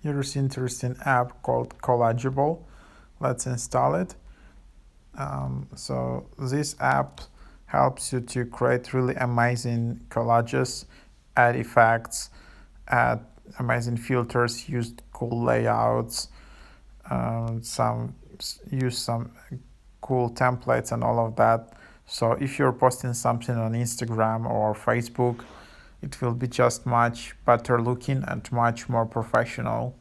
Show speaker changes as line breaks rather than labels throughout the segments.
Here is an interesting app called Collageable. Let's install it. So this app helps you to create really amazing collages, add effects, add amazing filters, use cool layouts, use some cool templates and all of that. So if you're posting something on Instagram or Facebook, it will be just much better looking and much more professional.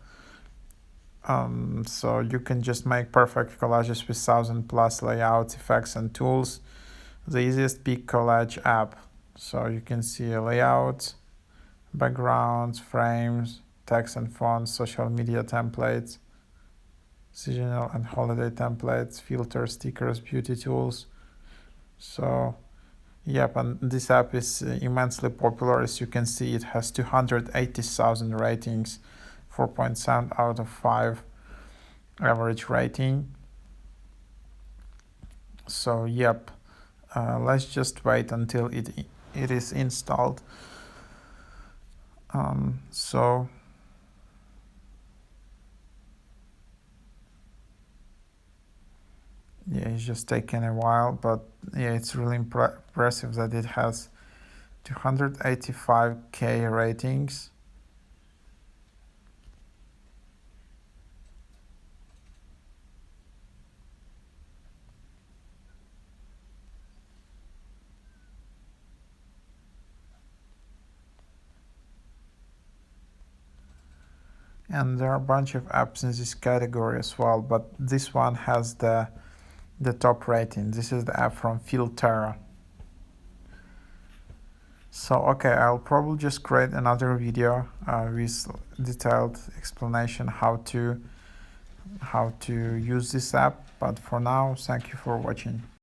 So you can just make perfect collages with 1,000+ layouts, effects, and tools. The easiest big collage app. So you can see layouts, backgrounds, frames, text and fonts, social media templates, seasonal and holiday templates, filters, stickers, beauty tools. So yep, and this app is immensely popular. As you can see, it has 280,000 ratings, 4.7 out of 5 average rating. So yep, let's just wait until it is installed. So yeah, it's just taken a while, but yeah, it's really impressive that it has 285k ratings. And there are a bunch of apps in this category as well, but this one has the top rating. This is the app from Filterra. So okay, I'll probably just create another video with detailed explanation how to use this app, but for now, thank you for watching.